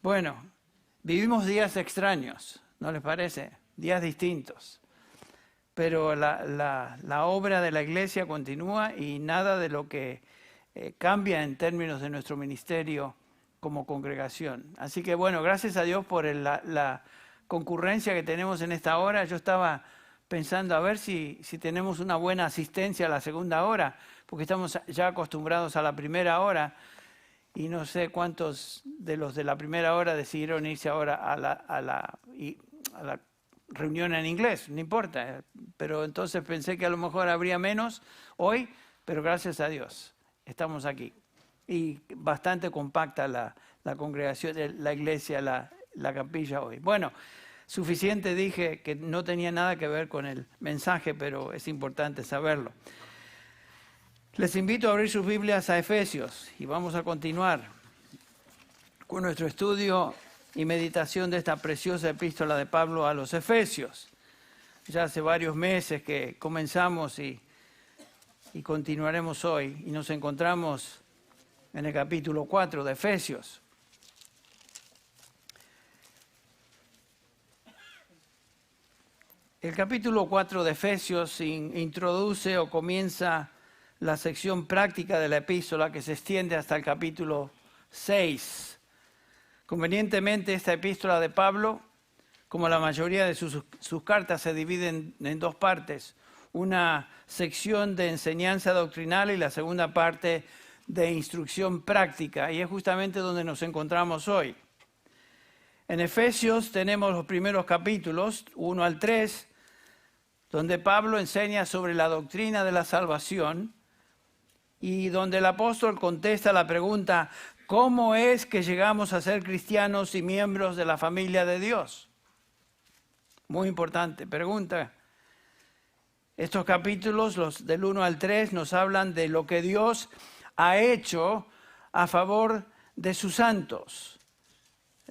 Bueno, vivimos días extraños, ¿no les parece? Días distintos. Pero la obra de la iglesia continúa y nada de lo que cambia en términos de nuestro ministerio como congregación. Así que bueno, gracias a Dios por la concurrencia que tenemos en esta hora. Yo estaba pensando a ver si tenemos una buena asistencia a la segunda hora, porque estamos ya acostumbrados a la primera hora. Y no sé cuántos de los de la primera hora decidieron irse ahora a la reunión en inglés, no importa. Pero entonces pensé que a lo mejor habría menos hoy, pero gracias a Dios estamos aquí. Y bastante compacta la congregación, la iglesia, la capilla hoy. Bueno, suficiente dije que no tenía nada que ver con el mensaje, pero es importante saberlo. Les invito a abrir sus Biblias a Efesios y vamos a continuar con nuestro estudio y meditación de esta preciosa epístola de Pablo a los Efesios. Ya hace varios meses que comenzamos y continuaremos hoy y nos encontramos en el capítulo 4 de Efesios. El capítulo 4 de Efesios introduce o comienza la sección práctica de la epístola que se extiende hasta el capítulo 6. Convenientemente, esta epístola de Pablo, como la mayoría de sus cartas, se divide en dos partes. Una sección de enseñanza doctrinal y la segunda parte de instrucción práctica. Y es justamente donde nos encontramos hoy. En Efesios tenemos los primeros capítulos, 1 al 3, donde Pablo enseña sobre la doctrina de la salvación y donde el apóstol contesta la pregunta: ¿cómo es que llegamos a ser cristianos y miembros de la familia de Dios? Muy importante pregunta. Estos capítulos, los del 1 al 3, nos hablan de lo que Dios ha hecho a favor de sus santos.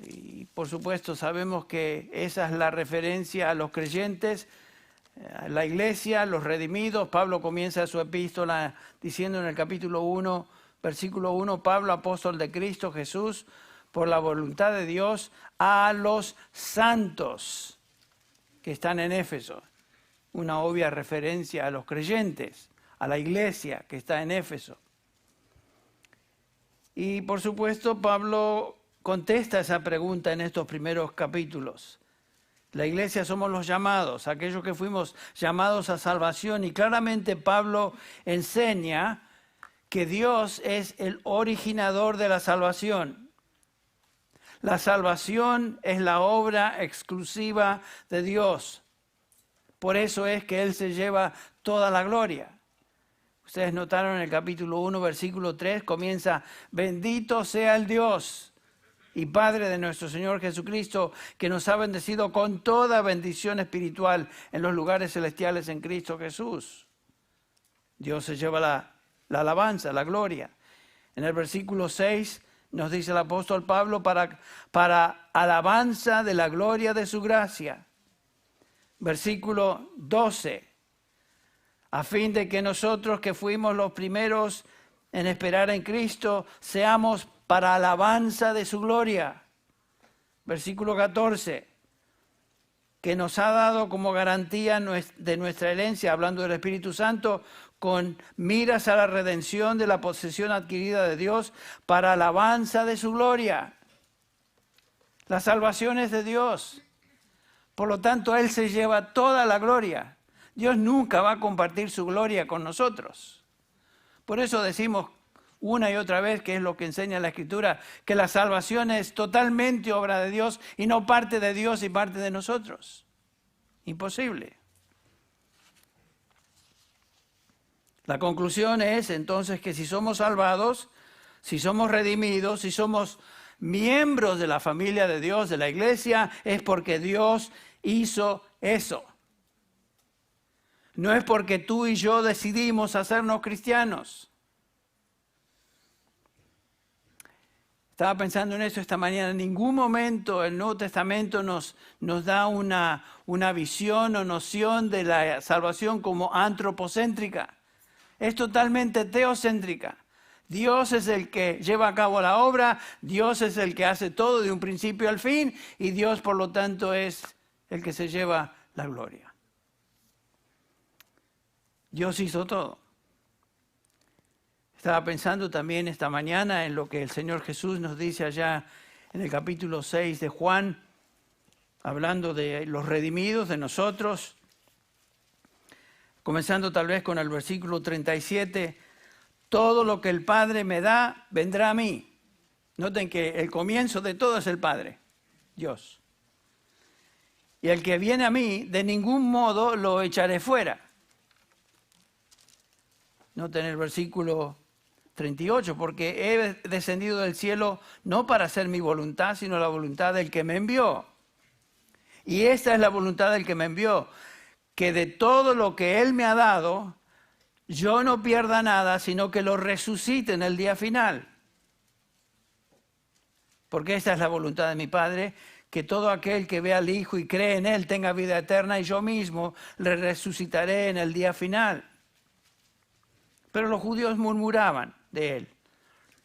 Y por supuesto sabemos que esa es la referencia a los creyentes, la iglesia, los redimidos. Pablo comienza su epístola diciendo en el capítulo 1, versículo 1, Pablo, apóstol de Cristo Jesús, por la voluntad de Dios, a los santos que están en Éfeso. Una obvia referencia a los creyentes, a la iglesia que está en Éfeso. Y por supuesto Pablo contesta esa pregunta en estos primeros capítulos. La iglesia somos los llamados, aquellos que fuimos llamados a salvación, y claramente Pablo enseña que Dios es el originador de la salvación. La salvación es la obra exclusiva de Dios. Por eso es que Él se lleva toda la gloria. Ustedes notaron en el capítulo 1, versículo 3, comienza: bendito sea el Dios y Padre de nuestro Señor Jesucristo, que nos ha bendecido con toda bendición espiritual en los lugares celestiales en Cristo Jesús. Dios se lleva la alabanza, la gloria. En el versículo 6 nos dice el apóstol Pablo: para alabanza de la gloria de su gracia. Versículo 12, a fin de que nosotros que fuimos los primeros en esperar en Cristo, seamos para alabanza de su gloria. Versículo 14, que nos ha dado como garantía de nuestra herencia, hablando del Espíritu Santo, con miras a la redención de la posesión adquirida de Dios, para alabanza de su gloria. La salvación es de Dios. Por lo tanto, Él se lleva toda la gloria. Dios nunca va a compartir su gloria con nosotros. Por eso decimos una y otra vez, que es lo que enseña la Escritura, que la salvación es totalmente obra de Dios y no parte de Dios y parte de nosotros. Imposible. La conclusión es entonces que si somos salvados, si somos redimidos, si somos miembros de la familia de Dios, de la iglesia, es porque Dios hizo eso. No es porque tú y yo decidimos hacernos cristianos. Estaba pensando en eso esta mañana. En ningún momento el Nuevo Testamento nos da una visión o noción de la salvación como antropocéntrica. Es totalmente teocéntrica. Dios es el que lleva a cabo la obra, Dios es el que hace todo de un principio al fin y Dios, por lo tanto, es el que se lleva la gloria. Dios hizo todo. Estaba pensando también esta mañana en lo que el Señor Jesús nos dice allá en el capítulo 6 de Juan, hablando de los redimidos, de nosotros, comenzando tal vez con el versículo 37, todo lo que el Padre me da, vendrá a mí. Noten que el comienzo de todo es el Padre, Dios. Y el que viene a mí, de ningún modo lo echaré fuera. Noten el versículo 38, porque he descendido del cielo no para hacer mi voluntad, sino la voluntad del que me envió. Y esta es la voluntad del que me envió, que de todo lo que Él me ha dado, yo no pierda nada, sino que lo resucite en el día final. Porque esta es la voluntad de mi Padre, que todo aquel que ve al Hijo y cree en Él tenga vida eterna, y yo mismo le resucitaré en el día final. Pero los judíos murmuraban de Él,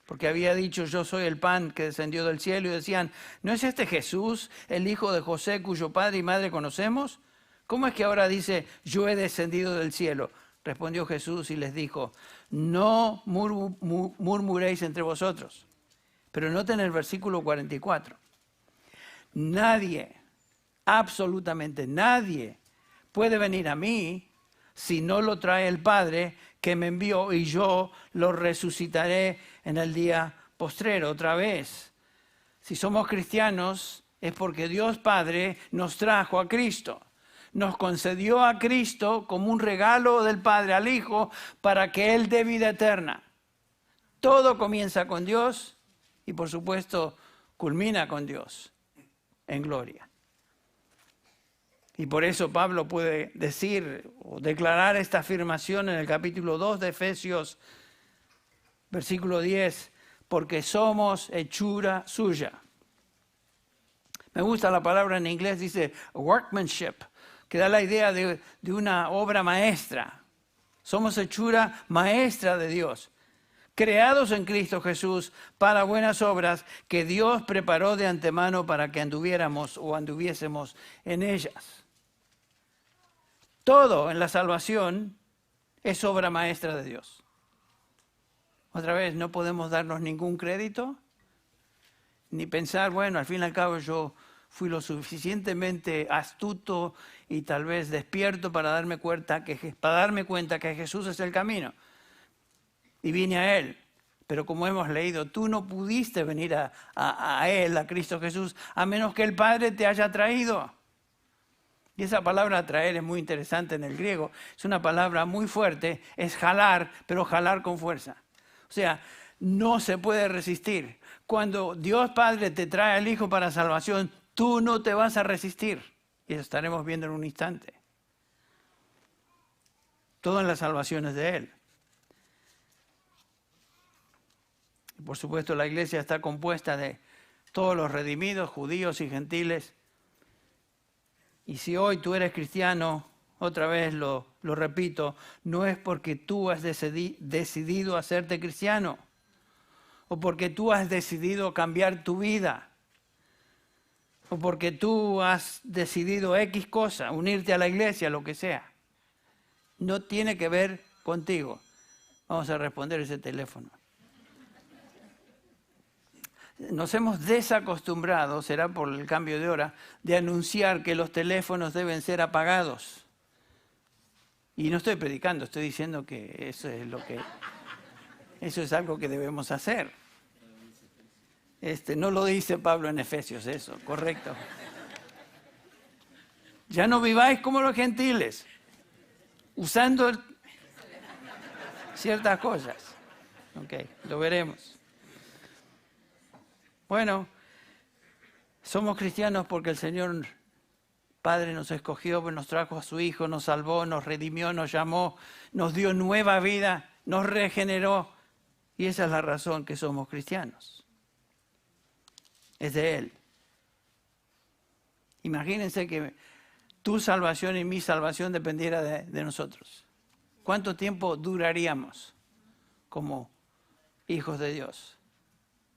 porque había dicho, yo soy el pan que descendió del cielo, y decían, ¿no es este Jesús, el hijo de José, cuyo padre y madre conocemos? ¿Cómo es que ahora dice, yo he descendido del cielo? Respondió Jesús y les dijo, no murmuréis entre vosotros. Pero noten el versículo 44. Nadie, absolutamente nadie, puede venir a mí si no lo trae el Padre que me envió, y yo lo resucitaré en el día postrero. Otra vez, si somos cristianos es porque Dios Padre nos trajo a Cristo. Nos concedió a Cristo como un regalo del Padre al Hijo para que Él dé vida eterna. Todo comienza con Dios y por supuesto culmina con Dios en gloria. Y por eso Pablo puede decir o declarar esta afirmación en el capítulo 2 de Efesios, versículo 10, porque somos hechura suya. Me gusta la palabra en inglés, dice workmanship, que da la idea de una obra maestra. Somos hechura maestra de Dios, creados en Cristo Jesús para buenas obras que Dios preparó de antemano para que anduviésemos en ellas. Todo en la salvación es obra maestra de Dios. Otra vez, no podemos darnos ningún crédito, ni pensar, bueno, al fin y al cabo yo fui lo suficientemente astuto y tal vez despierto para darme cuenta que Jesús es el camino. Y vine a Él. Pero como hemos leído, tú no pudiste venir a Él, a Cristo Jesús, a menos que el Padre te haya traído. Y esa palabra traer es muy interesante en el griego. Es una palabra muy fuerte, es jalar, pero jalar con fuerza. O sea, no se puede resistir. Cuando Dios Padre te trae al Hijo para salvación, tú no te vas a resistir. Y eso estaremos viendo en un instante. Todo en las salvaciones de Él. Y por supuesto, la iglesia está compuesta de todos los redimidos, judíos y gentiles. Y si hoy tú eres cristiano, otra vez lo repito, no es porque tú has decidido hacerte cristiano o porque tú has decidido cambiar tu vida o porque tú has decidido X cosa, unirte a la iglesia, lo que sea. No tiene que ver contigo. Vamos a responder ese teléfono. Nos hemos desacostumbrado, será por el cambio de hora, de anunciar que los teléfonos deben ser apagados. Y no estoy predicando, estoy diciendo que eso es algo que debemos hacer. No lo dice Pablo en Efesios, eso, correcto. Ya no viváis como los gentiles, usando ciertas cosas. Ok, lo veremos. Bueno, somos cristianos porque el Señor Padre nos escogió, nos trajo a su Hijo, nos salvó, nos redimió, nos llamó, nos dio nueva vida, nos regeneró. Y esa es la razón que somos cristianos. Es de Él. Imagínense que tu salvación y mi salvación dependiera de nosotros. ¿Cuánto tiempo duraríamos como hijos de Dios.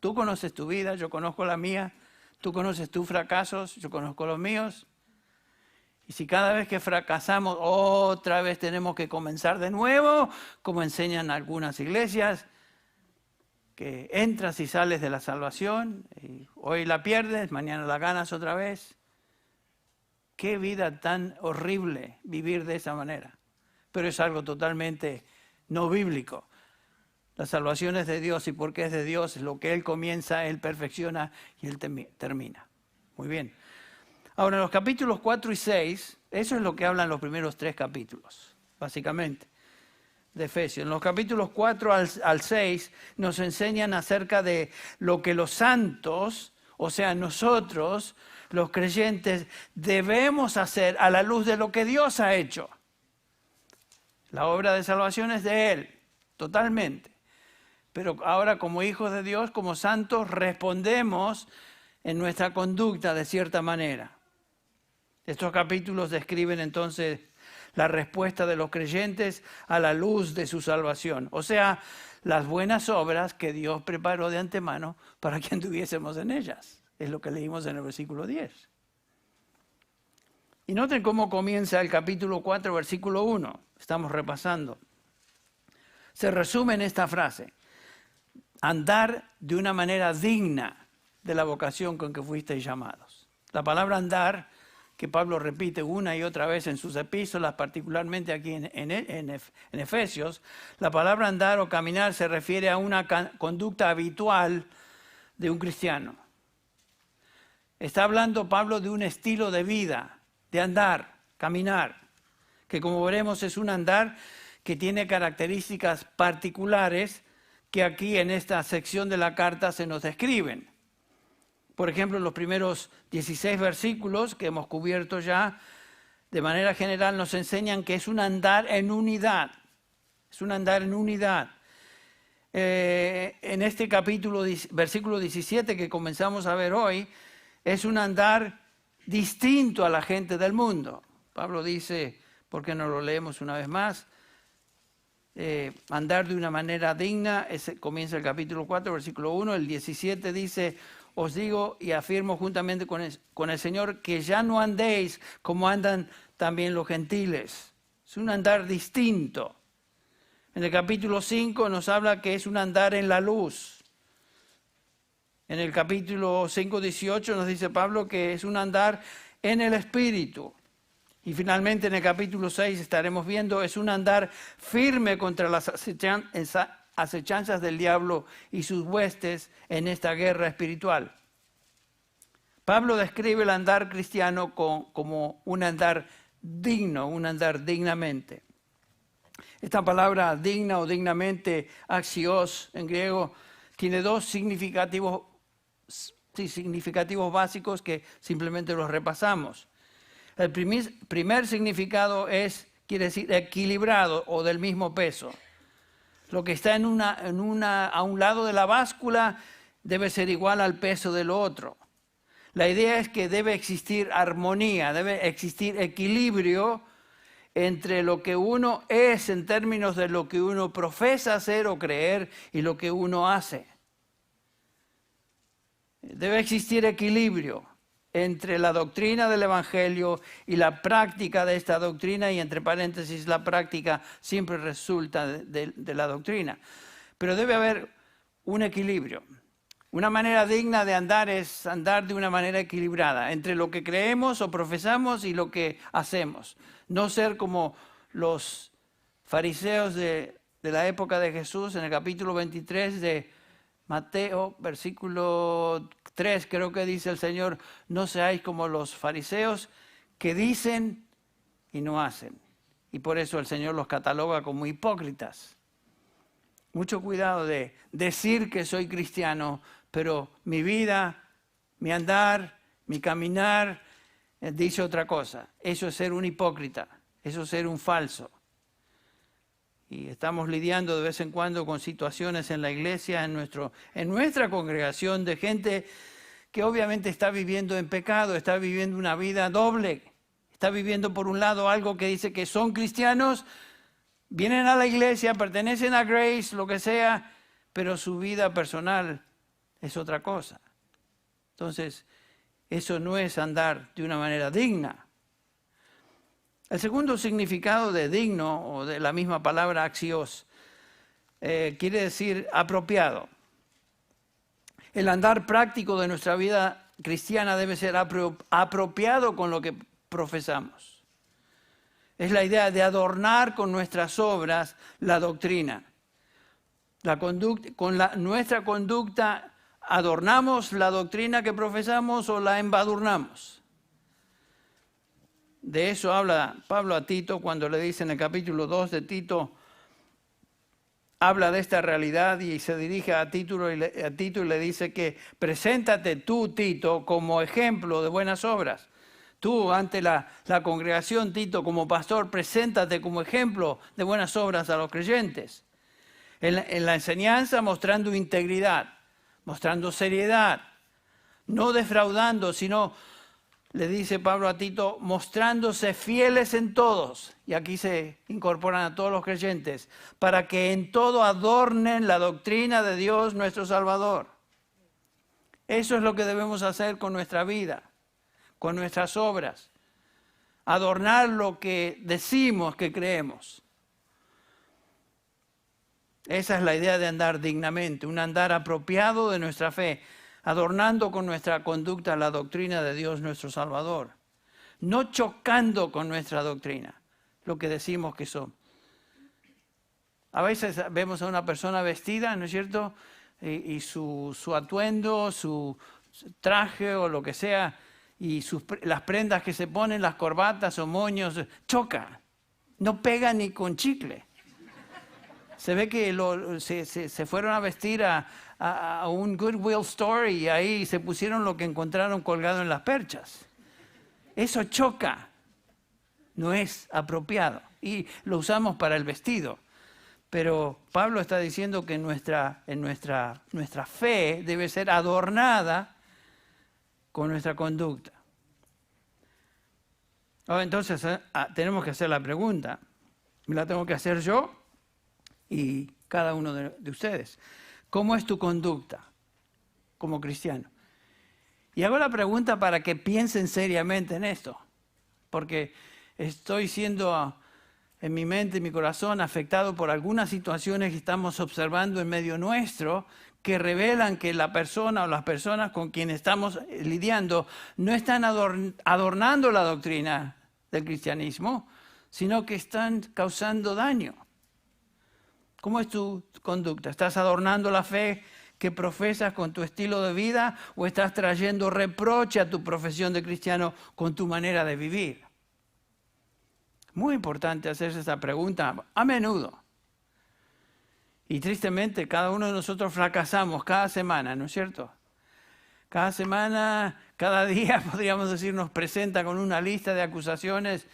Tú conoces tu vida, yo conozco la mía. Tú conoces tus fracasos, yo conozco los míos. Y si cada vez que fracasamos, otra vez tenemos que comenzar de nuevo, como enseñan algunas iglesias, que entras y sales de la salvación, y hoy la pierdes, mañana la ganas otra vez. Qué vida tan horrible vivir de esa manera. Pero es algo totalmente no bíblico. La salvación es de Dios y porque es de Dios, lo que Él comienza, Él perfecciona y Él termina. Muy bien. Ahora, en los capítulos 4 y 6, eso es lo que hablan los primeros 3 capítulos, básicamente, de Efesios. En los capítulos 4 al 6 nos enseñan acerca de lo que los santos, o sea, nosotros, los creyentes, debemos hacer a la luz de lo que Dios ha hecho. La obra de salvación es de Él, totalmente. Pero ahora como hijos de Dios, como santos, respondemos en nuestra conducta de cierta manera. Estos capítulos describen entonces la respuesta de los creyentes a la luz de su salvación. O sea, las buenas obras que Dios preparó de antemano para que anduviésemos en ellas. Es lo que leímos en el versículo 10. Y noten cómo comienza el capítulo 4, versículo 1. Estamos repasando. Se resume en esta frase. Andar de una manera digna de la vocación con que fuisteis llamados. La palabra andar, que Pablo repite una y otra vez en sus epístolas, particularmente aquí en Efesios, la palabra andar o caminar se refiere a una conducta habitual de un cristiano. Está hablando Pablo de un estilo de vida, de andar, caminar, que como veremos es un andar que tiene características particulares que aquí en esta sección de la carta se nos describen. Por ejemplo, en los primeros 16 versículos que hemos cubierto ya, de manera general nos enseñan que es un andar en unidad. Es un andar en unidad. En este capítulo, versículo 17 que comenzamos a ver hoy, es un andar distinto a la gente del mundo. Pablo dice, ¿por qué no lo leemos una vez más? Andar de una manera digna, comienza el capítulo 4, versículo 1, el 17 dice, os digo y afirmo juntamente con el Señor que ya no andéis como andan también los gentiles. Es un andar distinto. En el capítulo 5 nos habla que es un andar en la luz. En el capítulo 5, 18 nos dice Pablo que es un andar en el Espíritu. Y finalmente en el capítulo 6 estaremos viendo, es un andar firme contra las acechanzas del diablo y sus huestes en esta guerra espiritual. Pablo describe el andar cristiano como un andar digno, un andar dignamente. Esta palabra digna o dignamente, axios en griego, tiene dos significativos básicos que simplemente los repasamos. El primer significado quiere decir equilibrado o del mismo peso. Lo que está a un lado de la báscula debe ser igual al peso del otro. La idea es que debe existir armonía, debe existir equilibrio entre lo que uno es en términos de lo que uno profesa hacer o creer y lo que uno hace. Debe existir equilibrio entre la doctrina del Evangelio y la práctica de esta doctrina, y entre paréntesis, la práctica siempre resulta de la doctrina. Pero debe haber un equilibrio. Una manera digna de andar es andar de una manera equilibrada entre lo que creemos o profesamos y lo que hacemos. No ser como los fariseos de la época de Jesús, en el capítulo 23 de Mateo, versículo 3, creo que dice el Señor, no seáis como los fariseos que dicen y no hacen. Y por eso el Señor los cataloga como hipócritas. Mucho cuidado de decir que soy cristiano, pero mi vida, mi andar, mi caminar, dice otra cosa. Eso es ser un hipócrita, eso es ser un falso. Y estamos lidiando de vez en cuando con situaciones en la iglesia, en nuestra congregación, de gente que obviamente está viviendo en pecado, está viviendo una vida doble. Está viviendo por un lado algo que dice que son cristianos, vienen a la iglesia, pertenecen a Grace, lo que sea, pero su vida personal es otra cosa. Entonces, eso no es andar de una manera digna. El segundo significado de digno, o de la misma palabra axios, quiere decir apropiado. El andar práctico de nuestra vida cristiana debe ser apropiado con lo que profesamos. Es la idea de adornar con nuestras obras la doctrina. Con nuestra conducta adornamos la doctrina que profesamos o la embadurnamos. De eso habla Pablo a Tito cuando le dice en el capítulo 2 de Tito, habla de esta realidad y se dirige a Tito y le dice que preséntate tú, Tito, como ejemplo de buenas obras. Tú, ante la congregación, Tito, como pastor, preséntate como ejemplo de buenas obras a los creyentes. En la enseñanza, mostrando integridad, mostrando seriedad, no defraudando, sino, le dice Pablo a Tito, mostrándose fieles en todos. Y aquí se incorporan a todos los creyentes, para que en todo adornen la doctrina de Dios nuestro Salvador. Eso es lo que debemos hacer con nuestra vida, con nuestras obras. Adornar lo que decimos que creemos. Esa es la idea de andar dignamente, un andar apropiado de nuestra fe, adornando con nuestra conducta la doctrina de Dios nuestro Salvador, no chocando con nuestra doctrina, lo que decimos que somos. A veces vemos a una persona vestida, ¿no es cierto? Y su atuendo, su traje o lo que sea, y las prendas que se ponen, las corbatas o moños, choca, no pega ni con chicle. Se ve que se fueron a vestir a un Goodwill Store y ahí se pusieron lo que encontraron colgado en las perchas. Eso choca, no es apropiado. Y lo usamos para el vestido. Pero Pablo está diciendo que nuestra fe debe ser adornada con nuestra conducta. Entonces tenemos que hacer la pregunta. ¿Me la tengo que hacer yo? Y cada uno de ustedes. ¿Cómo es tu conducta como cristiano? Y hago la pregunta para que piensen seriamente en esto, porque estoy siendo en mi mente, en mi corazón, afectado por algunas situaciones que estamos observando en medio nuestro, que revelan que la persona o las personas con quienes estamos lidiando no están adornando la doctrina del cristianismo, sino que están causando daño. ¿Cómo es tu conducta? ¿Estás adornando la fe que profesas con tu estilo de vida o estás trayendo reproche a tu profesión de cristiano con tu manera de vivir? Muy importante hacerse esa pregunta a menudo. Y tristemente cada uno de nosotros fracasamos cada semana, ¿no es cierto? Cada semana, cada día, podríamos decir, nos presenta con una lista de acusaciones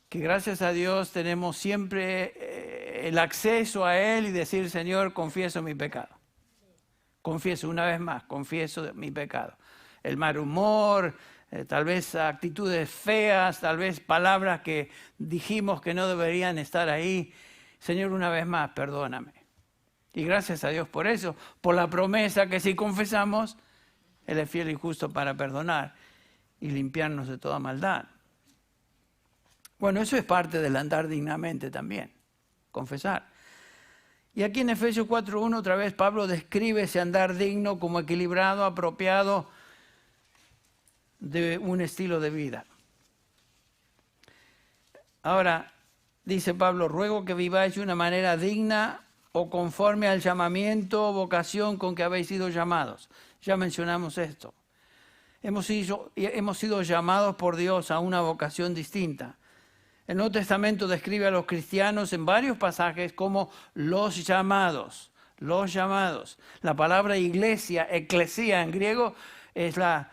que gracias a Dios tenemos siempre el acceso a Él y decir, Señor, confieso mi pecado. Confieso una vez más, confieso mi pecado. El mal humor, tal vez actitudes feas, tal vez palabras que dijimos que no deberían estar ahí. Señor, una vez más, perdóname. Y gracias a Dios por eso, por la promesa que si confesamos, Él es fiel y justo para perdonar y limpiarnos de toda maldad. Bueno, eso es parte del andar dignamente también, confesar. Y aquí en Efesios 4:1 otra vez Pablo describe ese andar digno como equilibrado, apropiado de un estilo de vida. Ahora, dice Pablo, ruego que viváis de una manera digna o conforme al llamamiento o vocación con que habéis sido llamados. Ya mencionamos esto. Hemos sido llamados por Dios a una vocación distinta. El Nuevo Testamento describe a los cristianos en varios pasajes como los llamados, los llamados. La palabra iglesia, eclesía en griego, es la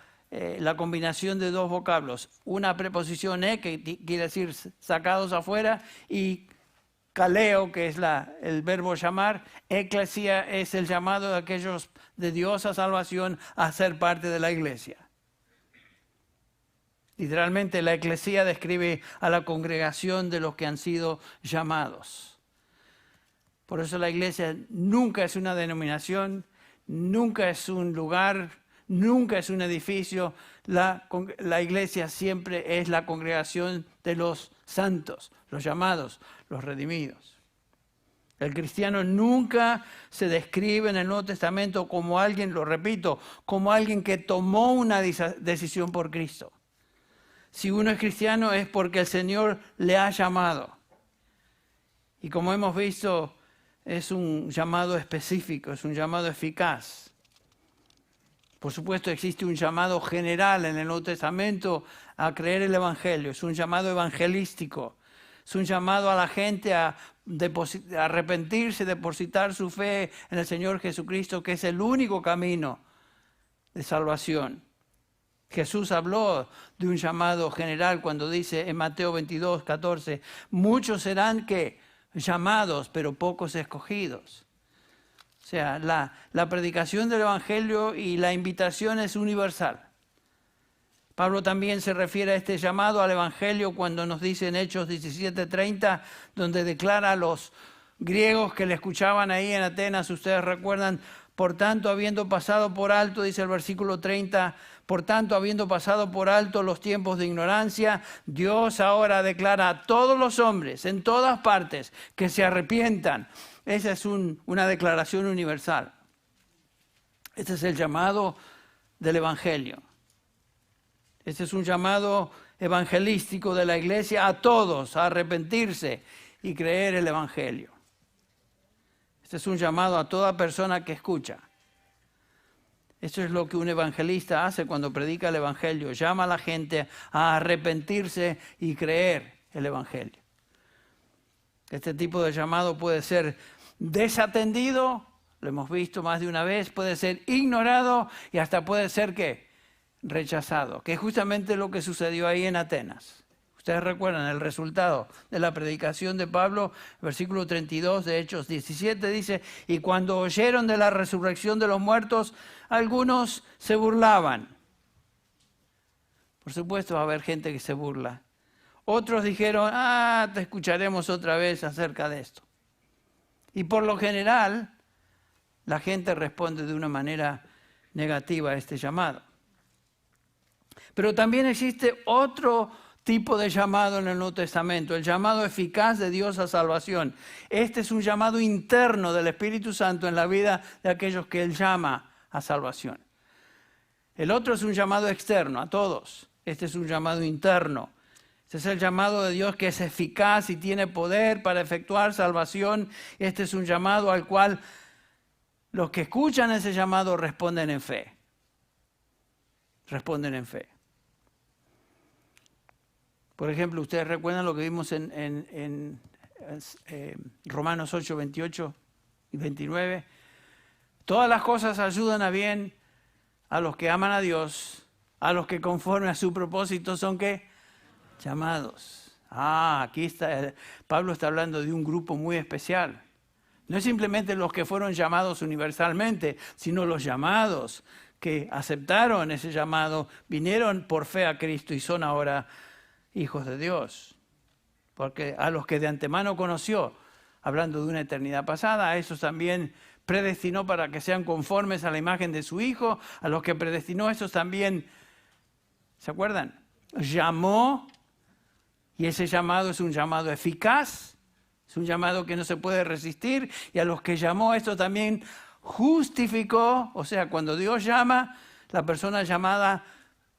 combinación de dos vocablos. Una preposición que quiere decir sacados afuera, y kaleo, que es el verbo llamar. Eclesía es el llamado de aquellos de Dios a salvación a ser parte de la iglesia. Literalmente la eclesía describe a la congregación de los que han sido llamados. Por eso la iglesia nunca es una denominación, nunca es un lugar, nunca es un edificio. La iglesia siempre es la congregación de los santos, los llamados, los redimidos. El cristiano nunca se describe en el Nuevo Testamento como alguien, lo repito, como alguien que tomó una decisión por Cristo. Si uno es cristiano es porque el Señor le ha llamado. Y como hemos visto, es un llamado específico, es un llamado eficaz. Por supuesto, existe un llamado general en el Nuevo Testamento a creer el Evangelio. Es un llamado evangelístico. Es un llamado a la gente a arrepentirse, depositar su fe en el Señor Jesucristo, que es el único camino de salvación. Jesús habló de un llamado general cuando dice en Mateo 22, 14, muchos serán que llamados, pero pocos escogidos. O sea, la predicación del Evangelio y la invitación es universal. Pablo también se refiere a este llamado al Evangelio cuando nos dice en Hechos 17:30, donde declara a los griegos que le escuchaban ahí en Atenas, ustedes recuerdan, por tanto, habiendo pasado por alto, dice el versículo 30, por tanto, habiendo pasado por alto los tiempos de ignorancia, Dios ahora declara a todos los hombres, en todas partes, que se arrepientan. Esa es una declaración universal. Este es el llamado del Evangelio. Este es un llamado evangelístico de la iglesia a todos a arrepentirse y creer el Evangelio. Este es un llamado a toda persona que escucha. Esto es lo que un evangelista hace cuando predica el Evangelio. Llama a la gente a arrepentirse y creer el Evangelio. Este tipo de llamado puede ser desatendido, lo hemos visto más de una vez, puede ser ignorado y hasta puede ser ¿qué? Rechazado, que es justamente lo que sucedió ahí en Atenas. Ustedes recuerdan el resultado de la predicación de Pablo, versículo 32 de Hechos 17 dice, y cuando oyeron de la resurrección de los muertos, algunos se burlaban. Por supuesto va a haber gente que se burla. Otros dijeron, te escucharemos otra vez acerca de esto. Y por lo general, la gente responde de una manera negativa a este llamado. Pero también existe otro tipo de llamado en el Nuevo Testamento, el llamado eficaz de Dios a salvación. Este es un llamado interno del Espíritu Santo en la vida de aquellos que Él llama a salvación. El otro es un llamado externo a todos. Este es un llamado interno. Este es el llamado de Dios que es eficaz y tiene poder para efectuar salvación. Este es un llamado al cual los que escuchan ese llamado responden en fe. Responden en fe. Por ejemplo, ustedes recuerdan lo que vimos en Romanos 8, 28 y 29. Todas las cosas ayudan a bien a los que aman a Dios, a los que conforme a su propósito son ¿qué? Llamados. Aquí está, Pablo está hablando de un grupo muy especial. No es simplemente los que fueron llamados universalmente, sino los llamados que aceptaron ese llamado, vinieron por fe a Cristo y son ahora hijos de Dios. Porque a los que de antemano conoció, hablando de una eternidad pasada, a esos también predestinó para que sean conformes a la imagen de su Hijo. A los que predestinó, esos también, ¿se acuerdan? Llamó, y ese llamado es un llamado eficaz, es un llamado que no se puede resistir. Y a los que llamó, esto también justificó. O sea, cuando Dios llama, la persona llamada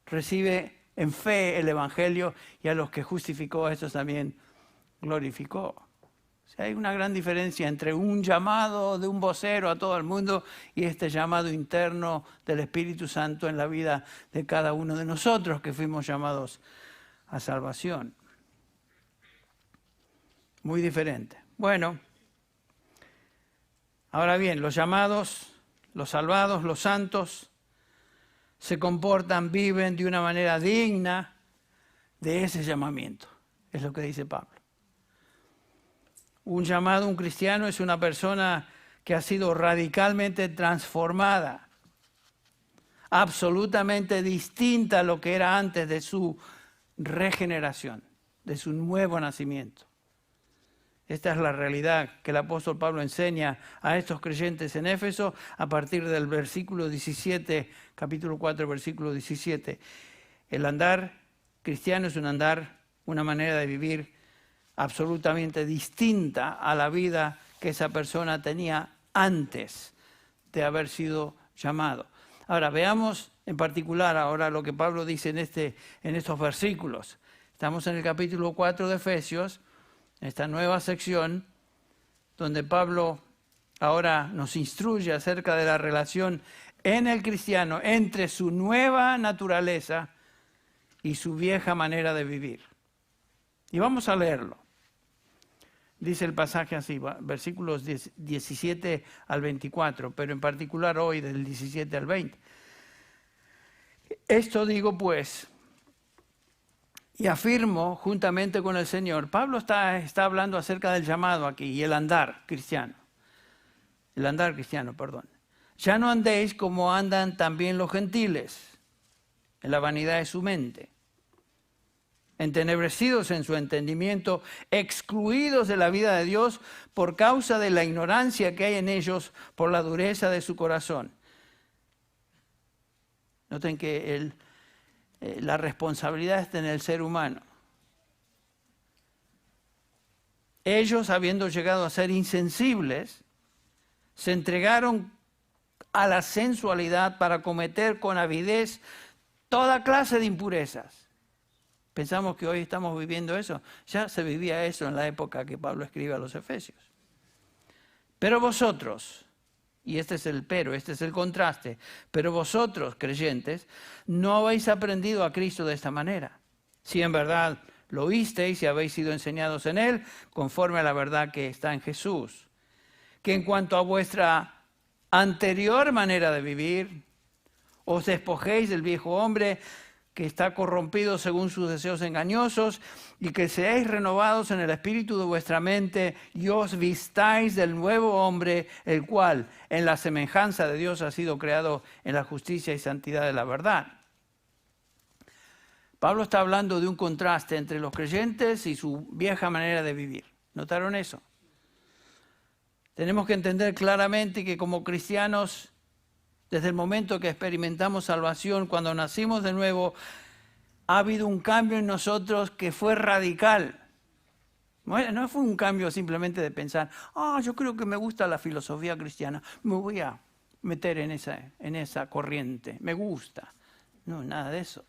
recibe en fe el Evangelio, y a los que justificó, a estos también glorificó. O sea, hay una gran diferencia entre un llamado de un vocero a todo el mundo y este llamado interno del Espíritu Santo en la vida de cada uno de nosotros que fuimos llamados a salvación. Muy diferente. Bueno, ahora bien, los llamados, los salvados, los santos, se comportan, viven de una manera digna de ese llamamiento. Es lo que dice Pablo. Un llamado, un cristiano, es una persona que ha sido radicalmente transformada, absolutamente distinta a lo que era antes de su regeneración, de su nuevo nacimiento. Esta es la realidad que el apóstol Pablo enseña a estos creyentes en Éfeso a partir del versículo 17, capítulo 4, versículo 17. El andar cristiano es un andar, una manera de vivir absolutamente distinta a la vida que esa persona tenía antes de haber sido llamado. Ahora, veamos en particular ahora lo que Pablo dice en estos versículos. Estamos en el capítulo 4 de Efesios, esta nueva sección, donde Pablo ahora nos instruye acerca de la relación en el cristiano entre su nueva naturaleza y su vieja manera de vivir. Y vamos a leerlo. Dice el pasaje así, versículos 17 al 24, pero en particular hoy del 17 al 20. Esto digo pues, y afirmo juntamente con el Señor. Pablo está hablando acerca del llamado aquí y el andar cristiano. El andar cristiano, perdón. Ya no andéis como andan también los gentiles, en la vanidad de su mente, entenebrecidos en su entendimiento, excluidos de la vida de Dios por causa de la ignorancia que hay en ellos por la dureza de su corazón. Noten que la responsabilidad está en el ser humano. Ellos, habiendo llegado a ser insensibles, se entregaron a la sensualidad para cometer con avidez toda clase de impurezas. Pensamos que hoy estamos viviendo eso. Ya se vivía eso en la época que Pablo escribe a los Efesios. Pero vosotros, y este es el pero, este es el contraste, pero vosotros, creyentes, no habéis aprendido a Cristo de esta manera. Si en verdad lo oísteis y habéis sido enseñados en Él, conforme a la verdad que está en Jesús. Que en cuanto a vuestra anterior manera de vivir, os despojéis del viejo hombre que está corrompido según sus deseos engañosos, y que seáis renovados en el espíritu de vuestra mente, y os vistáis del nuevo hombre, el cual en la semejanza de Dios ha sido creado en la justicia y santidad de la verdad. Pablo está hablando de un contraste entre los creyentes y su vieja manera de vivir. ¿Notaron eso? Tenemos que entender claramente que como cristianos, desde el momento que experimentamos salvación, cuando nacimos de nuevo, ha habido un cambio en nosotros que fue radical. No fue un cambio simplemente de pensar, yo creo que me gusta la filosofía cristiana, me voy a meter en esa corriente, me gusta. No, nada de eso.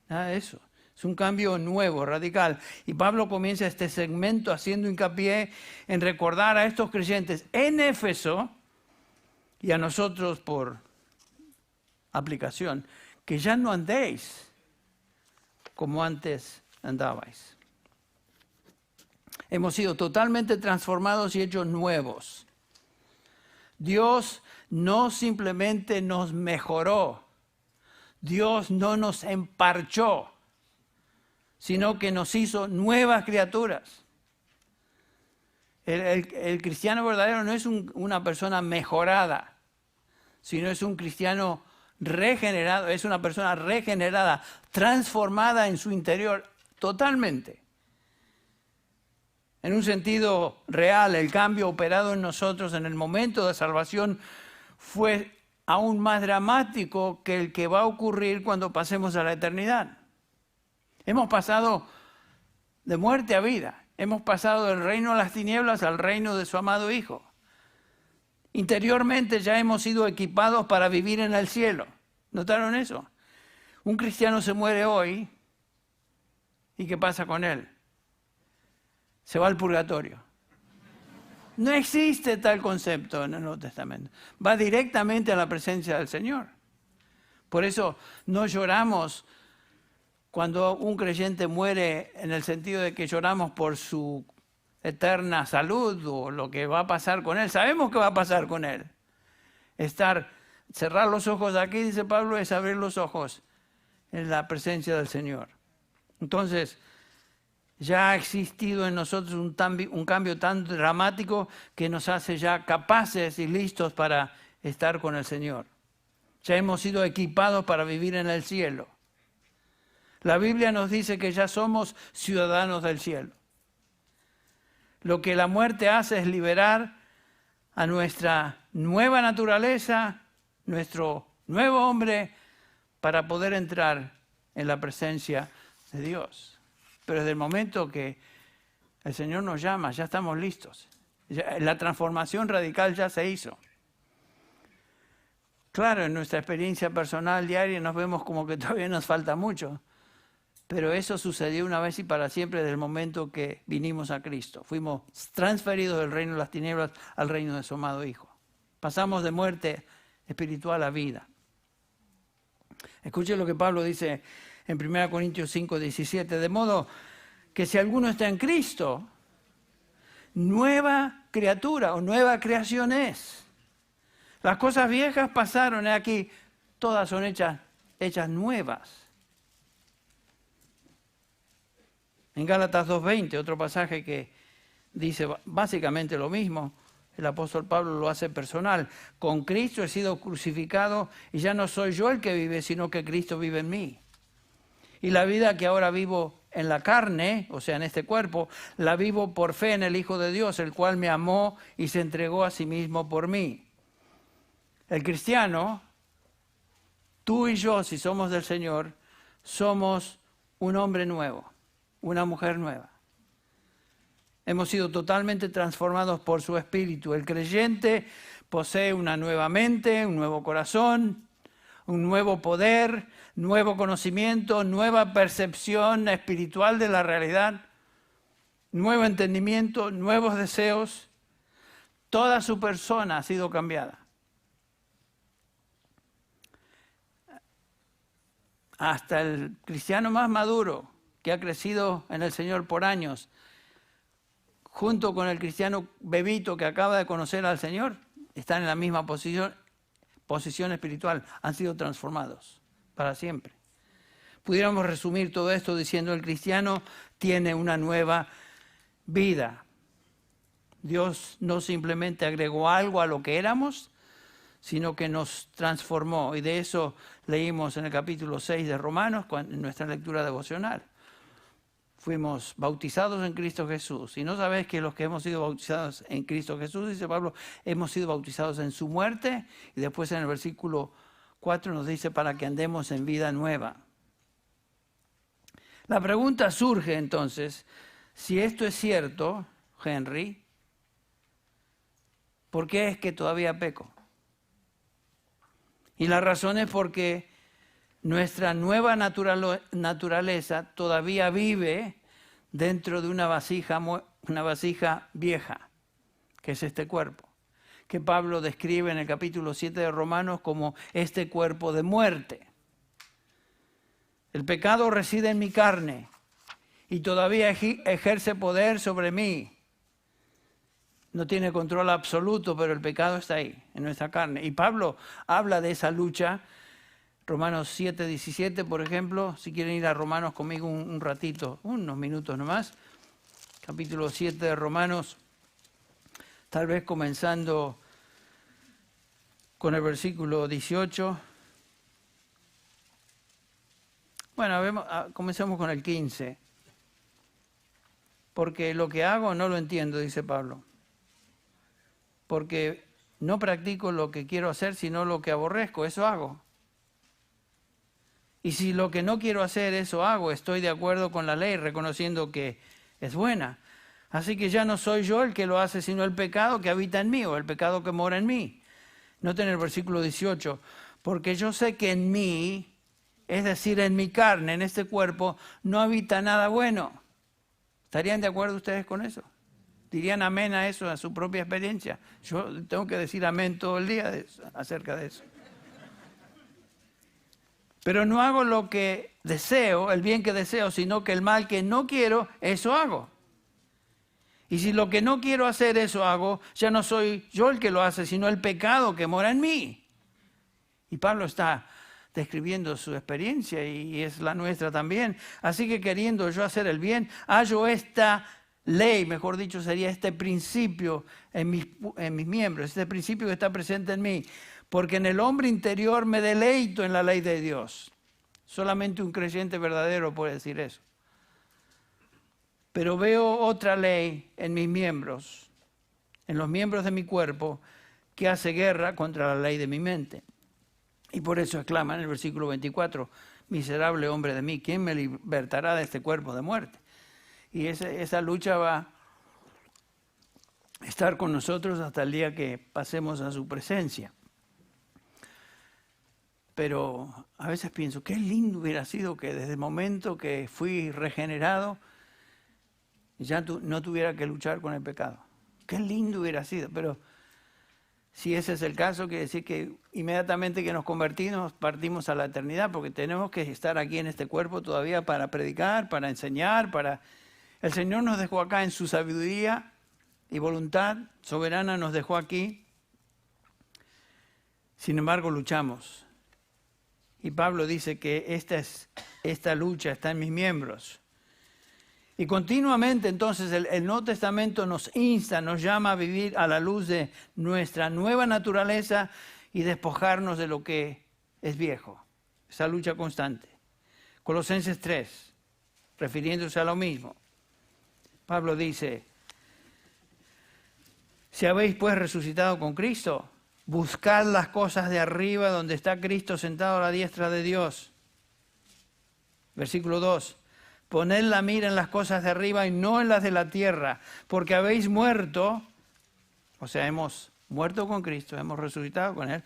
Nada de eso. Es un cambio nuevo, radical. Y Pablo comienza este segmento haciendo hincapié en recordar a estos creyentes en Éfeso y a nosotros por aplicación, que ya no andéis como antes andabais. Hemos sido totalmente transformados y hechos nuevos. Dios no simplemente nos mejoró, Dios no nos emparchó, sino que nos hizo nuevas criaturas. El cristiano verdadero no es una persona mejorada, sino es un cristiano regenerado, es una persona regenerada, transformada en su interior totalmente. En un sentido real, el cambio operado en nosotros en el momento de salvación fue aún más dramático que el que va a ocurrir cuando pasemos a la eternidad. Hemos pasado de muerte a vida. Hemos pasado del reino de las tinieblas al reino de su amado Hijo. Interiormente ya hemos sido equipados para vivir en el cielo. ¿Notaron eso? Un cristiano se muere hoy, ¿y qué pasa con él? Se va al purgatorio. No existe tal concepto en el Nuevo Testamento. Va directamente a la presencia del Señor. Por eso no lloramos cuando un creyente muere en el sentido de que lloramos por su eterna salud o lo que va a pasar con él. Sabemos que va a pasar con él. Cerrar los ojos aquí, dice Pablo, es abrir los ojos en la presencia del Señor. Entonces, ya ha existido en nosotros un cambio tan dramático que nos hace ya capaces y listos para estar con el Señor. Ya hemos sido equipados para vivir en el cielo. La Biblia nos dice que ya somos ciudadanos del cielo. Lo que la muerte hace es liberar a nuestra nueva naturaleza, nuestro nuevo hombre, para poder entrar en la presencia de Dios. Pero desde el momento que el Señor nos llama, ya estamos listos. La transformación radical ya se hizo. Claro, en nuestra experiencia personal diaria nos vemos como que todavía nos falta mucho, pero eso sucedió una vez y para siempre desde el momento que vinimos a Cristo. Fuimos transferidos del reino de las tinieblas al reino de su amado Hijo. Pasamos de muerte espiritual a vida. Escuche lo que Pablo dice en 1 Corintios 5:17, de modo que si alguno está en Cristo, nueva criatura o nueva creación es. Las cosas viejas pasaron, aquí todas son hechas nuevas. En Gálatas 2:20, otro pasaje que dice básicamente lo mismo, el apóstol Pablo lo hace personal. Con Cristo he sido crucificado y ya no soy yo el que vive, sino que Cristo vive en mí. Y la vida que ahora vivo en la carne, o sea, en este cuerpo, la vivo por fe en el Hijo de Dios, el cual me amó y se entregó a sí mismo por mí. El cristiano, tú y yo, si somos del Señor, somos un hombre nuevo, una mujer nueva. Hemos sido totalmente transformados por su Espíritu. El creyente posee una nueva mente, un nuevo corazón, un nuevo poder, nuevo conocimiento, nueva percepción espiritual de la realidad, nuevo entendimiento, nuevos deseos. Toda su persona ha sido cambiada. Hasta el cristiano más maduro, que ha crecido en el Señor por años, junto con el cristiano bebito que acaba de conocer al Señor, están en la misma posición espiritual, han sido transformados para siempre. Pudiéramos resumir todo esto diciendo el cristiano tiene una nueva vida. Dios no simplemente agregó algo a lo que éramos, sino que nos transformó. Y de eso leímos en el capítulo 6 de Romanos, en nuestra lectura devocional. Fuimos bautizados en Cristo Jesús. Y no sabéis que los que hemos sido bautizados en Cristo Jesús, dice Pablo, hemos sido bautizados en su muerte. Y después en el versículo 4 nos dice para que andemos en vida nueva. La pregunta surge entonces, si esto es cierto, Henry, ¿por qué es que todavía peco? Y la razón es porque nuestra nueva naturaleza todavía vive dentro de una vasija vieja, que es este cuerpo, que Pablo describe en el capítulo 7 de Romanos como este cuerpo de muerte. El pecado reside en mi carne y todavía ejerce poder sobre mí. No tiene control absoluto, pero el pecado está ahí, en nuestra carne. Y Pablo habla de esa lucha. Romanos 7:17, por ejemplo, si quieren ir a Romanos conmigo un ratito, unos minutos nomás. Capítulo 7 de Romanos, tal vez comenzando con el versículo 18. Bueno, comencemos con el 15. Porque lo que hago no lo entiendo, dice Pablo. Porque no practico lo que quiero hacer, sino lo que aborrezco, eso hago. Y si lo que no quiero hacer, eso hago, estoy de acuerdo con la ley, reconociendo que es buena. Así que ya no soy yo el que lo hace, sino el pecado que habita en mí, o el pecado que mora en mí. Noten el versículo 18, porque yo sé que en mí, es decir, en mi carne, en este cuerpo, no habita nada bueno. ¿Estarían de acuerdo ustedes con eso? ¿Dirían amén a eso, a su propia experiencia? Yo tengo que decir amén todo el día acerca de eso. Pero no hago lo que deseo, el bien que deseo, sino que el mal que no quiero, eso hago. Y si lo que no quiero hacer, eso hago, ya no soy yo el que lo hace, sino el pecado que mora en mí. Y Pablo está describiendo su experiencia y es la nuestra también. Así que queriendo yo hacer el bien, hallo esta ley, mejor dicho, sería este principio en mis miembros, este principio que está presente en mí. Porque en el hombre interior me deleito en la ley de Dios. Solamente un creyente verdadero puede decir eso. Pero veo otra ley en mis miembros, en los miembros de mi cuerpo, que hace guerra contra la ley de mi mente. Y por eso exclama en el versículo 24, miserable hombre de mí, ¿quién me libertará de este cuerpo de muerte? Y esa lucha va a estar con nosotros hasta el día que pasemos a su presencia. Pero a veces pienso, qué lindo hubiera sido que desde el momento que fui regenerado, ya no tuviera que luchar con el pecado. Qué lindo hubiera sido, pero si ese es el caso, quiere decir que inmediatamente que nos convertimos, partimos a la eternidad, porque tenemos que estar aquí en este cuerpo todavía para predicar, para enseñar, El Señor nos dejó acá en su sabiduría y voluntad soberana, nos dejó aquí. Sin embargo, luchamos. Y Pablo dice que esta lucha está en mis miembros. Y continuamente entonces el Nuevo Testamento nos insta, nos llama a vivir a la luz de nuestra nueva naturaleza y despojarnos de lo que es viejo. Esa lucha constante. Colosenses 3, refiriéndose a lo mismo. Pablo dice, si habéis pues resucitado con Cristo, buscad las cosas de arriba donde está Cristo sentado a la diestra de Dios. Versículo 2. Poned la mira en las cosas de arriba y no en las de la tierra, porque habéis muerto, o sea, hemos muerto con Cristo, hemos resucitado con Él,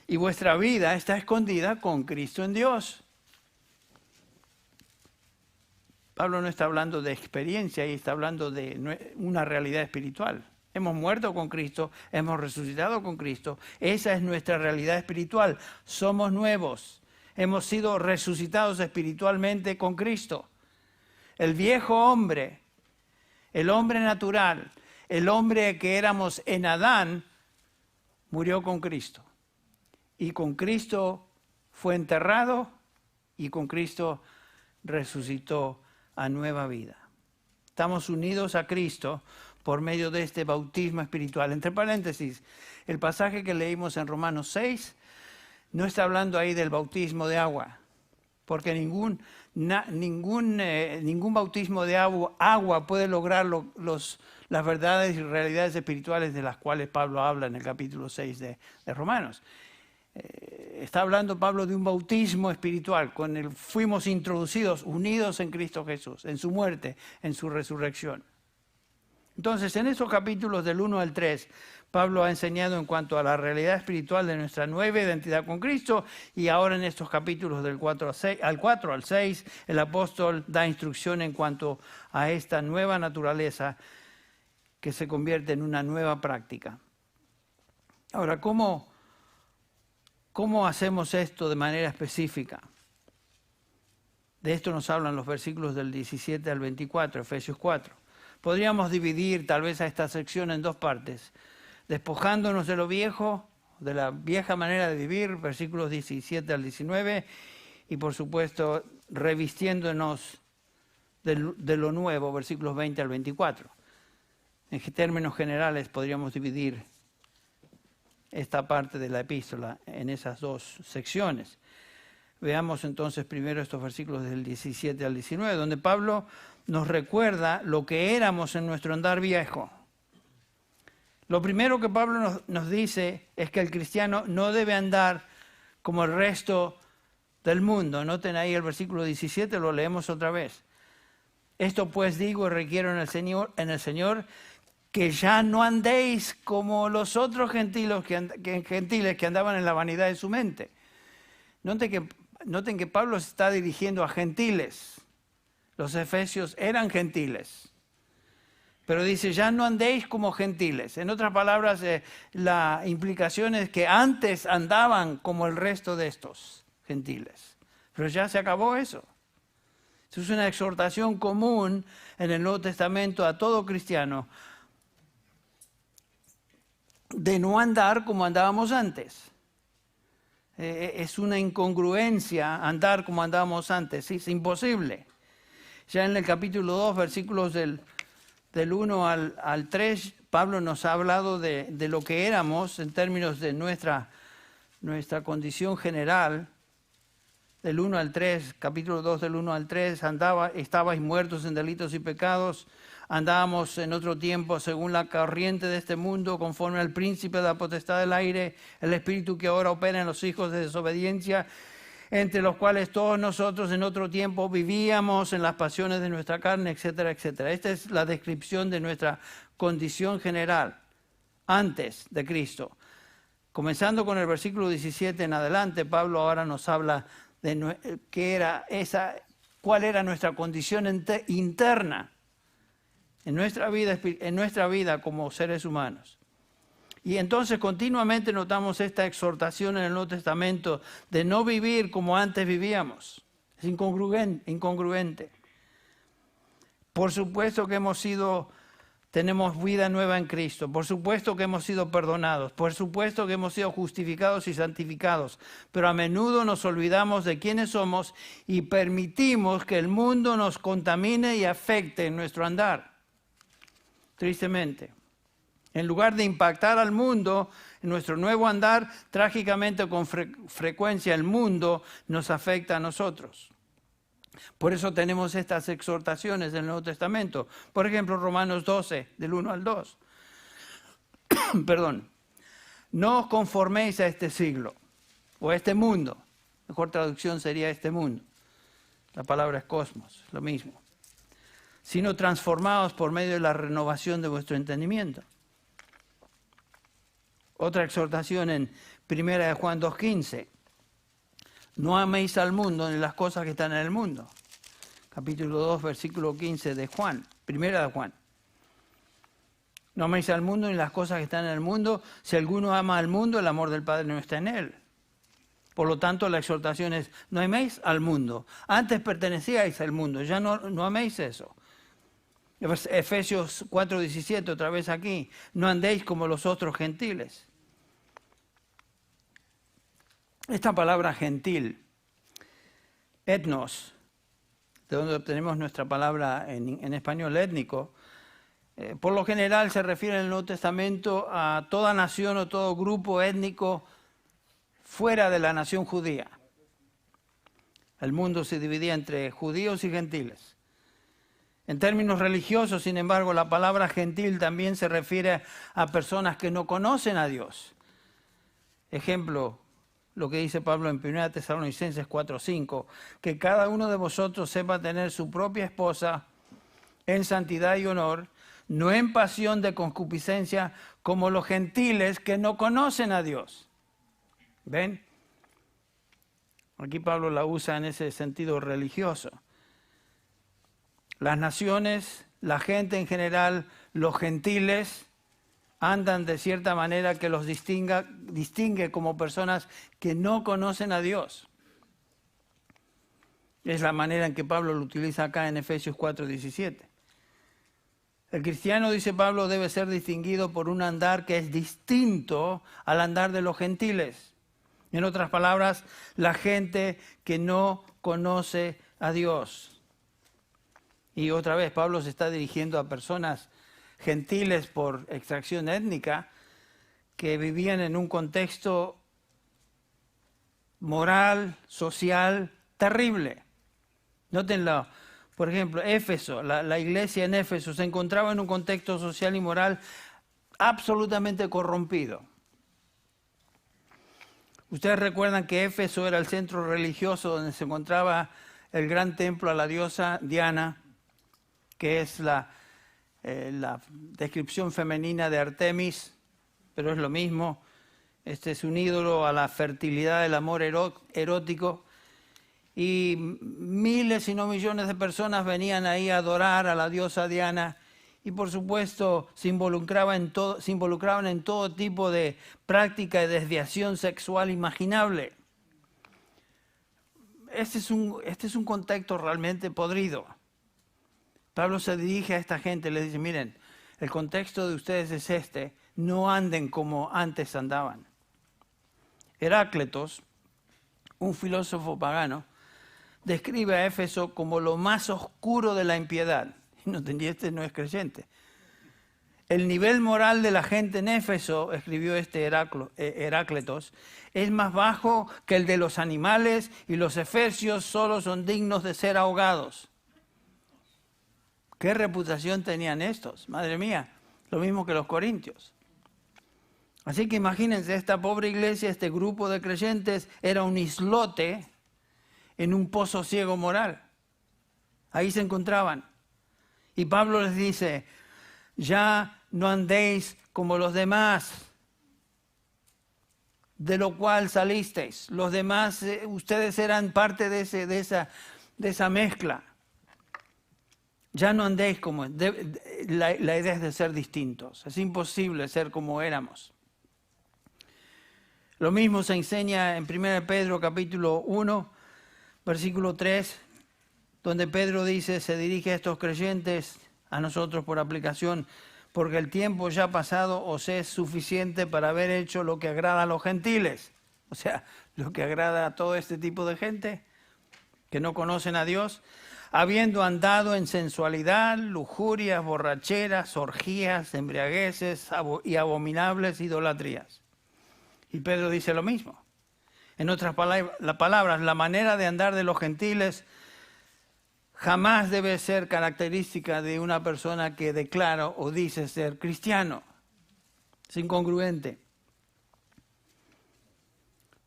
y vuestra vida está escondida con Cristo en Dios. Pablo no está hablando de experiencia, y está hablando de una realidad espiritual. Hemos muerto con Cristo, hemos resucitado con Cristo. Esa es nuestra realidad espiritual. Somos nuevos. Hemos sido resucitados espiritualmente con Cristo. El viejo hombre, el hombre natural, el hombre que éramos en Adán, murió con Cristo. Y con Cristo fue enterrado y con Cristo resucitó a nueva vida. Estamos unidos a Cristo por medio de este bautismo espiritual. Entre paréntesis, el pasaje que leímos en Romanos 6 no está hablando ahí del bautismo de agua, porque ningún bautismo de agua puede lograr las verdades y realidades espirituales de las cuales Pablo habla en el capítulo 6 de Romanos. Está hablando Pablo de un bautismo espiritual, con el fuimos introducidos, unidos en Cristo Jesús, en su muerte, en su resurrección. Entonces, en esos capítulos del 1 al 3, Pablo ha enseñado en cuanto a la realidad espiritual de nuestra nueva identidad con Cristo, y ahora en estos capítulos del 4 al 6, el apóstol da instrucción en cuanto a esta nueva naturaleza que se convierte en una nueva práctica. Ahora, ¿cómo hacemos esto de manera específica? De esto nos hablan los versículos del 17 al 24, Efesios 4. Podríamos dividir tal vez a esta sección en dos partes. Despojándonos de lo viejo, de la vieja manera de vivir, versículos 17 al 19, y por supuesto revistiéndonos de lo nuevo, versículos 20 al 24. En términos generales podríamos dividir esta parte de la epístola en esas dos secciones. Veamos entonces primero estos versículos del 17 al 19, donde Pablo nos recuerda lo que éramos en nuestro andar viejo. Lo primero que Pablo nos dice es que el cristiano no debe andar como el resto del mundo. Noten ahí el versículo 17, lo leemos otra vez. Esto pues digo y requiero en el Señor, que ya no andéis como los otros gentiles que andaban en la vanidad de su mente. Noten que Pablo se está dirigiendo a gentiles. Los efesios eran gentiles. Pero dice, ya no andéis como gentiles. En otras palabras, la implicación es que antes andaban como el resto de estos gentiles. Pero ya se acabó eso. Eso es una exhortación común en el Nuevo Testamento a todo cristiano, de no andar como andábamos antes. Es una incongruencia andar como andábamos antes, es imposible. Ya en el capítulo 2, versículos del 1 al 3, Pablo nos ha hablado de lo que éramos en términos de nuestra condición general. del 1 al 3, capítulo 2 del 1 al 3, estabais muertos en delitos y pecados, andábamos en otro tiempo según la corriente de este mundo, conforme al príncipe de la potestad del aire, el espíritu que ahora opera en los hijos de desobediencia, entre los cuales todos nosotros en otro tiempo vivíamos en las pasiones de nuestra carne, etcétera, etcétera. Esta es la descripción de nuestra condición general antes de Cristo. Comenzando con el versículo 17 en adelante, Pablo ahora nos habla de cuál era nuestra condición interna en nuestra vida como seres humanos. Y entonces continuamente notamos esta exhortación en el Nuevo Testamento de no vivir como antes vivíamos. Es incongruente. Por supuesto que tenemos vida nueva en Cristo. Por supuesto que hemos sido perdonados. Por supuesto que hemos sido justificados y santificados. Pero a menudo nos olvidamos de quiénes somos y permitimos que el mundo nos contamine y afecte en nuestro andar. Tristemente. En lugar de impactar al mundo en nuestro nuevo andar, trágicamente con frecuencia el mundo nos afecta a nosotros. Por eso tenemos estas exhortaciones del Nuevo Testamento. Por ejemplo, Romanos 12, del 1 al 2. Perdón. No os conforméis a este siglo o a este mundo. Mejor traducción sería este mundo. La palabra es cosmos, lo mismo. Sino transformados por medio de la renovación de vuestro entendimiento. Otra exhortación en 1 Juan 2:15. No améis al mundo ni las cosas que están en el mundo. Capítulo 2, versículo 15 de Juan, 1 de Juan. No améis al mundo ni las cosas que están en el mundo. Si alguno ama al mundo, el amor del Padre no está en él. Por lo tanto, la exhortación es, no améis al mundo. Antes pertenecíais al mundo, ya no améis eso. Efesios 4:17, otra vez aquí. No andéis como los otros gentiles. Esta palabra gentil, etnos, de donde obtenemos nuestra palabra en español étnico, por lo general se refiere en el Nuevo Testamento a toda nación o todo grupo étnico fuera de la nación judía. El mundo se dividía entre judíos y gentiles. En términos religiosos, sin embargo, la palabra gentil también se refiere a personas que no conocen a Dios. Ejemplo, lo que dice Pablo en 1 Tesalonicenses 4:5, que cada uno de vosotros sepa tener su propia esposa en santidad y honor, no en pasión de concupiscencia, como los gentiles que no conocen a Dios. ¿Ven? Aquí Pablo la usa en ese sentido religioso. Las naciones, la gente en general, los gentiles, andan de cierta manera que los distingue como personas que no conocen a Dios. Es la manera en que Pablo lo utiliza acá en Efesios 4:17. El cristiano, dice Pablo, debe ser distinguido por un andar que es distinto al andar de los gentiles. En otras palabras, la gente que no conoce a Dios. Y otra vez, Pablo se está dirigiendo a personas gentiles por extracción étnica que vivían en un contexto moral, social, terrible. Nótenlo, por ejemplo, Éfeso, la iglesia en Éfeso se encontraba en un contexto social y moral absolutamente corrompido. Ustedes recuerdan que Éfeso era el centro religioso donde se encontraba el gran templo a la diosa Diana, que es la descripción femenina de Artemis, pero es lo mismo. Este es un ídolo a la fertilidad del amor erótico. Y miles y no millones de personas venían ahí a adorar a la diosa Diana. Y por supuesto se involucraban en todo tipo de práctica de desviación sexual imaginable. Este es un contexto realmente podrido. Pablo se dirige a esta gente y le dice, miren, el contexto de ustedes es este, no anden como antes andaban. Heráclitos, un filósofo pagano, describe a Éfeso como lo más oscuro de la impiedad. No es creyente. el nivel moral de la gente en Éfeso, escribió este Heráclitos, es más bajo que el de los animales y los efesios solo son dignos de ser ahogados. ¿Qué reputación tenían estos? Madre mía, lo mismo que los corintios. Así que imagínense, esta pobre iglesia, este grupo de creyentes, era un islote en un pozo ciego moral. Ahí se encontraban. Y Pablo les dice, ya no andéis como los demás, de lo cual salisteis. Los demás, ustedes eran parte de esa mezcla. Ya no andéis como... La idea es de ser distintos. Es imposible ser como éramos. Lo mismo se enseña en 1 Pedro capítulo 1, versículo 3, donde Pedro dice, se dirige a estos creyentes, a nosotros por aplicación, porque el tiempo ya pasado os es suficiente para haber hecho lo que agrada a los gentiles. O sea, lo que agrada a todo este tipo de gente que no conocen a Dios, habiendo andado en sensualidad, lujurias, borracheras, orgías, embriagueces y abominables idolatrías. Y Pedro dice lo mismo. En otras palabras, la manera de andar de los gentiles jamás debe ser característica de una persona que declara o dice ser cristiano. Es incongruente.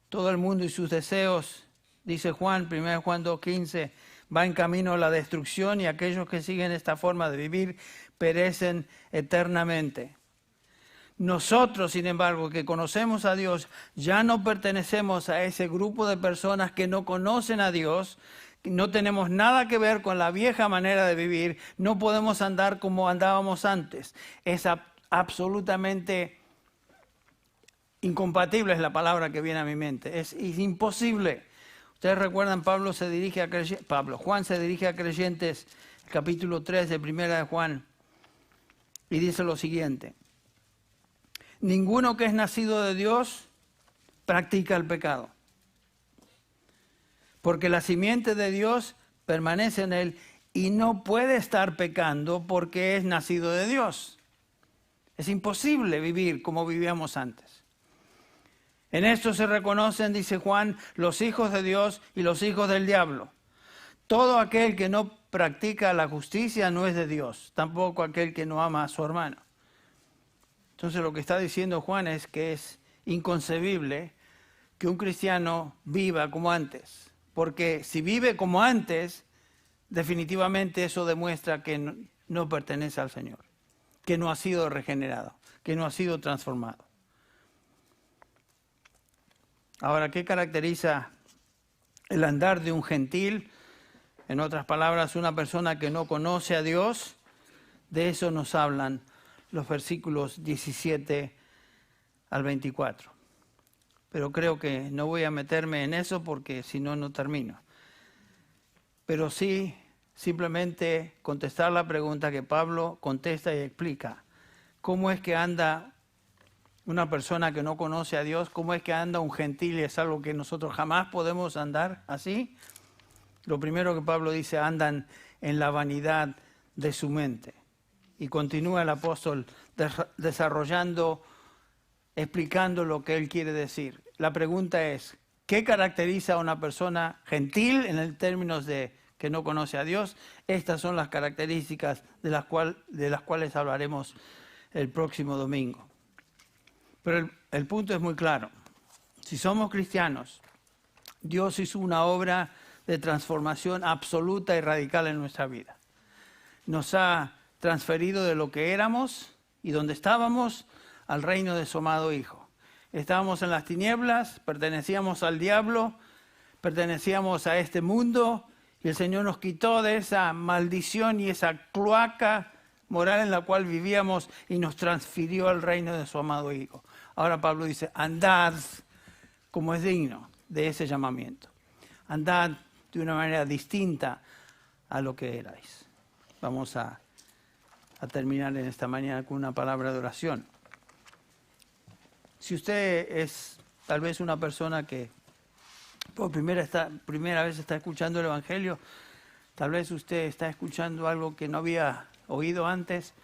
Todo el mundo y sus deseos, dice Juan, 1 Juan 2:15, va en camino a la destrucción y aquellos que siguen esta forma de vivir perecen eternamente. Nosotros, sin embargo, que conocemos a Dios, ya no pertenecemos a ese grupo de personas que no conocen a Dios, no tenemos nada que ver con la vieja manera de vivir, no podemos andar como andábamos antes. Es absolutamente incompatible, es la palabra que viene a mi mente. Es imposible. Ustedes recuerdan, Juan se dirige a creyentes, capítulo 3 de 1 de Juan, y dice lo siguiente. Ninguno que es nacido de Dios practica el pecado, porque la simiente de Dios permanece en él y no puede estar pecando porque es nacido de Dios. Es imposible vivir como vivíamos antes. En esto se reconocen, dice Juan, los hijos de Dios y los hijos del diablo. Todo aquel que no practica la justicia no es de Dios, tampoco aquel que no ama a su hermano. Entonces lo que está diciendo Juan es que es inconcebible que un cristiano viva como antes. Porque si vive como antes, definitivamente eso demuestra que no pertenece al Señor, que no ha sido regenerado, que no ha sido transformado. Ahora, ¿qué caracteriza el andar de un gentil? En otras palabras, una persona que no conoce a Dios. De eso nos hablan los versículos 17 al 24. Pero creo que no voy a meterme en eso porque si no, no termino. Pero sí, simplemente contestar la pregunta que Pablo contesta y explica. ¿Cómo es que anda una persona que no conoce a Dios? ¿Cómo es que anda un gentil? Y es algo que nosotros jamás podemos andar así. Lo primero que Pablo dice, andan en la vanidad de su mente. Y continúa el apóstol desarrollando, explicando lo que él quiere decir. La pregunta es, ¿qué caracteriza a una persona gentil en el términos de que no conoce a Dios? Estas son las características de las cuales hablaremos el próximo domingo. Pero el punto es muy claro. Si somos cristianos, Dios hizo una obra de transformación absoluta y radical en nuestra vida. Nos ha transferido de lo que éramos y donde estábamos al reino de su amado Hijo. Estábamos en las tinieblas, pertenecíamos al diablo, pertenecíamos a este mundo y el Señor nos quitó de esa maldición y esa cloaca moral en la cual vivíamos y nos transfirió al reino de su amado Hijo. Ahora Pablo dice, andad como es digno de ese llamamiento. Andad de una manera distinta a lo que erais. Vamos a terminar en esta mañana con una palabra de oración. Si usted es tal vez una persona que por primera vez está escuchando el Evangelio, tal vez usted está escuchando algo que no había oído antes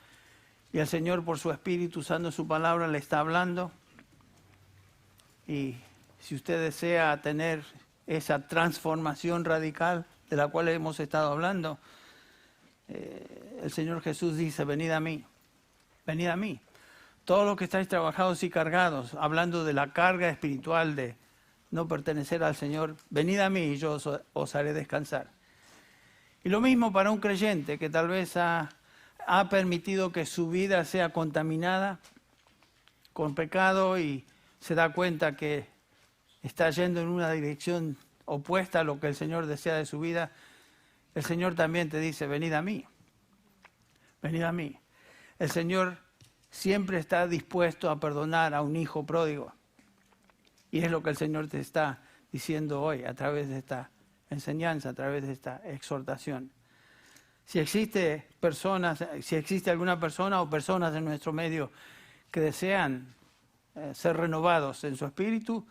Y el Señor, por su Espíritu, usando su palabra, le está hablando. Y si usted desea tener esa transformación radical de la cual hemos estado hablando, el Señor Jesús dice, venid a mí, venid a mí. Todos los que estáis trabajados y cargados, hablando de la carga espiritual de no pertenecer al Señor, venid a mí y yo os haré descansar. Y lo mismo para un creyente que tal vez ha permitido que su vida sea contaminada con pecado y se da cuenta que está yendo en una dirección opuesta a lo que el Señor desea de su vida. El Señor también te dice, venid a mí, venid a mí. El Señor siempre está dispuesto a perdonar a un hijo pródigo. Y es lo que el Señor te está diciendo hoy a través de esta enseñanza, a través de esta exhortación. Si existe alguna persona o personas en nuestro medio que desean ser renovados en su espíritu,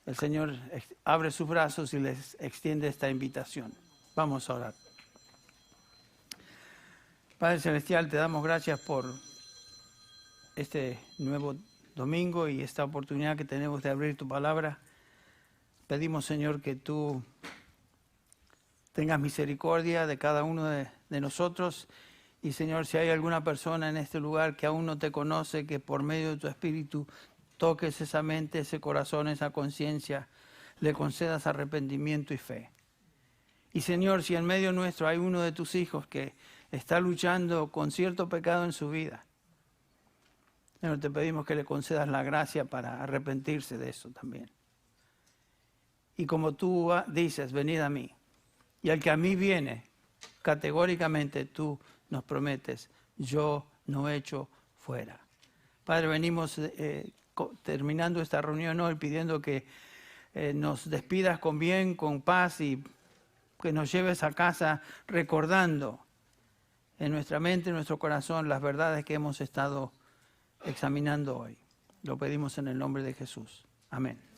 el Señor abre sus brazos y les extiende esta invitación. Vamos a orar. Padre Celestial, te damos gracias por este nuevo domingo y esta oportunidad que tenemos de abrir tu palabra. Pedimos, Señor, que tú tengas misericordia de cada uno de nosotros. Y, Señor, si hay alguna persona en este lugar que aún no te conoce, que por medio de tu Espíritu toques esa mente, ese corazón, esa conciencia, le concedas arrepentimiento y fe. Y, Señor, si en medio nuestro hay uno de tus hijos que está luchando con cierto pecado en su vida, Señor, te pedimos que le concedas la gracia para arrepentirse de eso también. Y como tú dices, venid a mí. Y al que a mí viene, categóricamente tú nos prometes, yo no echo fuera. Padre, venimos terminando esta reunión hoy pidiendo que nos despidas con bien, con paz y que nos lleves a casa recordando en nuestra mente, en nuestro corazón, las verdades que hemos estado examinando hoy. Lo pedimos en el nombre de Jesús. Amén.